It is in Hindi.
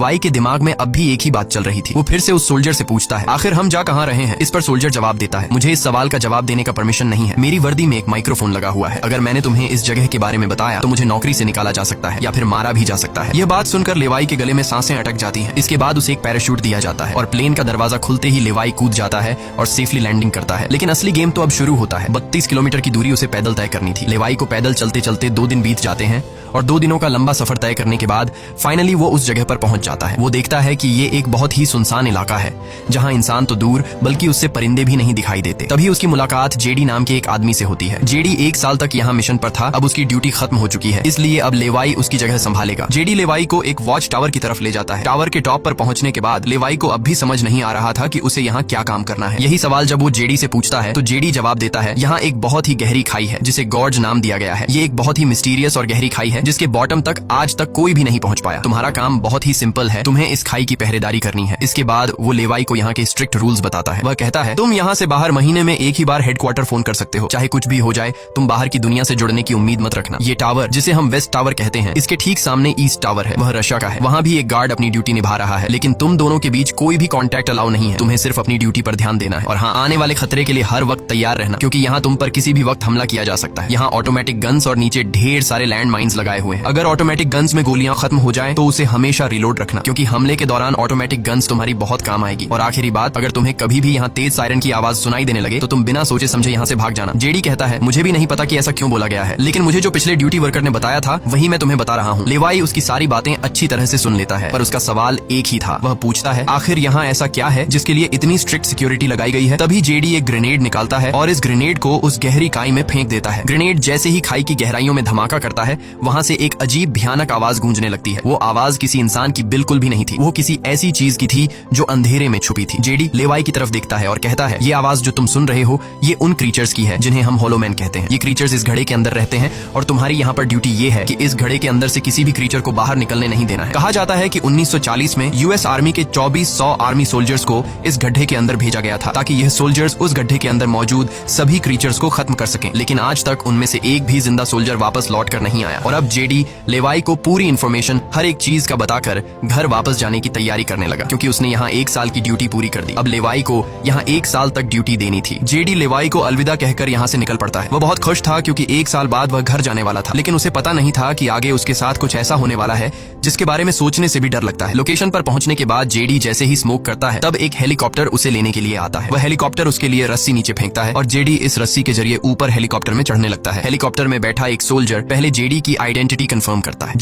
वाई के दिमाग में अब भी एक ही बात चल रही थी। वो फिर से उस सोल्जर से पूछता है, आखिर हम जा कहाँ रहे हैं? इस पर सोल्जर जवाब देता है, मुझे इस सवाल का जवाब देने का परमिशन नहीं है। मेरी वर्दी में एक माइक्रोफोन लगा हुआ है। अगर मैंने तुम्हें इस जगह के बारे में बताया तो मुझे नौकरी से निकाला जा सकता है या फिर मारा भी जा सकता है। यह बात सुनकर लेवाई के गले में सांसें अटक जाती हैं। इसके बाद उसे एक पैराशूट दिया जाता है और प्लेन का दरवाजा खुलते ही लेवाई कूद जाता है और सेफली लैंडिंग करता है। लेकिन असली गेम तो अब शुरू होता है। 32 किलोमीटर की दूरी उसे पैदल तय करनी थी। लेवाई को पैदल चलते चलते 2 दिन बीत जाते हैं और 2 दिनों का लंबा सफर तय करने के बाद फाइनली वो उस जगह पर पहुंच जाता है। वो देखता है कि ये एक बहुत ही सुनसान इलाका है जहां इंसान तो दूर बल्कि उससे परिंदे भी नहीं दिखाई देते। तभी उसकी मुलाकात जेडी नाम के एक आदमी से होती है। जेडी 1 साल तक यहाँ मिशन पर था। अब उसकी ड्यूटी खत्म हो चुकी है, इसलिए अब लेवाई उसकी जगह संभालेगा। जेडी लेवाई को एक वॉच टावर की तरफ ले जाता है। टावर के टॉप पर पहुंचने के बाद लेवाई को अब भी समझ नहीं आ रहा था कि उसे यहाँ क्या काम करना है। यही सवाल जब वो जेडी से पूछता है तो जेडी जवाब देता है, यहाँ एक बहुत ही गहरी खाई है जिसे गॉर्ज नाम दिया गया है। ये एक बहुत ही मिस्टीरियस और गहरी खाई है जिसके बॉटम तक आज तक कोई भी नहीं पहुंच पाया। तुम्हारा काम बहुत ही सिंपल है, तुम्हें इस खाई की पहरेदारी करनी है। इसके बाद वो लेवाई को यहाँ के स्ट्रिक्ट रूल्स बताता है। वह कहता है, तुम यहाँ से बाहर महीने में एक ही बार हेडक्वार्टर फोन कर सकते हो, चाहे कुछ भी हो जाए। तुम बाहर की दुनिया से जुड़ने की उम्मीद मत रखना। ये टावर जिसे हम वेस्ट टावर कहते हैं, इसके ठीक सामने ईस्ट टावर है, वह रशिया का है। वहाँ भी एक गार्ड अपनी ड्यूटी निभा रहा है, लेकिन तुम दोनों के बीच कोई भी कॉन्टैक्ट अलाउ नहीं है। तुम्हें सिर्फ अपनी ड्यूटी पर ध्यान देना है और हाँ, आने वाले खतरे के लिए हर वक्त तैयार रहना, क्योंकि यहाँ तुम पर किसी भी वक्त हमला किया जा सकता है। यहाँ ऑटोमेटिक गन्स और नीचे ढेर सारे लैंड माइन्स लगाए हुए हैं। अगर ऑटोमेटिक गन्स में गोलियां खत्म हो जाए तो उसे हमेशा रिलोड रखना, क्योंकि हमले के दौरान ऑटोमेटिक गन्स तुम्हारी बहुत काम आएगी। और आखिरी बात, अगर तुम्हें कभी भी यहाँ तेज सायरन की आवाज सुनाई देने लगे तो तुम बिना सोचे समझे यहाँ से भाग जाना। जेडी कहता है, मुझे भी नहीं पता कि ऐसा क्यों बोला गया है, लेकिन मुझे जो पिछले ड्यूटी वर्कर ने बताया था वही मैं तुम्हें बता रहा हूँ। लेवाई उसकी सारी बातें अच्छी तरह से सुन लेता है, पर उसका सवाल एक ही था। वह पूछता है, आखिर यहाँ ऐसा क्या है जिसके लिए इतनी स्ट्रिक्ट सिक्योरिटी लगाई गई है? तभी जेडी एक ग्रेनेड निकालता है और इस ग्रेनेड को उस गहरी खाई में फेंक देता है। ग्रेनेड जैसे ही खाई की गहराइयों में धमाका करता है, वहाँ से एक अजीब भयानक आवाज गूंजने लगती है। वो आवाज किसी इंसान की बिल्कुल भी नहीं थी, वो किसी ऐसी चीज की थी जो अंधेरे में छुपी थी। जेडी लेवाई की तरफ देखता है और कहता है, ये आवाज जो तुम सुन रहे हो ये उन क्रीचर्स की है जिन्हें हम होलोमैन कहते हैं। ये क्रीचर्स इस घड़े के अंदर रहते हैं और तुम्हारी यहाँ पर ड्यूटी ये है कि इस घड़े के अंदर से किसी भी क्रीचर को बाहर निकलने नहीं देना है। कहा जाता है कि 1940 में यूएस आर्मी के 2400 आर्मी सोल्जर्स को इस गड्ढे के अंदर भेजा गया था ताकि यह सोल्जर्स उस गड्ढे के अंदर मौजूद सभी क्रीचर्स को खत्म कर सकें। लेकिन आज तक उनमें से एक भी जिंदा सोल्जर वापस लौट कर नहीं आया। और अब जेडी लेवाई को पूरी इन्फॉर्मेशन हर एक चीज का बताकर घर वापस जाने की तैयारी करने लगा, क्योंकि उसने यहाँ 1 साल की ड्यूटी पूरी कर दी। अब लेवाई को यहाँ 1 साल तक ड्यूटी देनी थी। जेडी लेवाई को अलविदा कहकर यहाँ से निकल पड़ता है। वह बहुत खुश था क्योंकि 1 साल बाद वह घर जाने वाला था, लेकिन उसे पता नहीं था कि आगे उसके साथ कुछ ऐसा होने वाला है जिसके बारे में सोचने से भी डर लगता है। लोकेशन पर पहुंचने के बाद जेडी जैसे ही स्मोक करता है तब एक हेलीकॉप्टर उसे लेने के लिए आता है। वह हेलीकॉप्टर उसके लिए रस्सी नीचे फेंकता है और जेडी इस रस्सी के जरिए ऊपर हेलीकॉप्टर में चढ़ने लगता है। हेलीकॉप्टर में बैठा एक सोल्जर पहले जेडी की आइडेंटिटी कंफर्म करता है।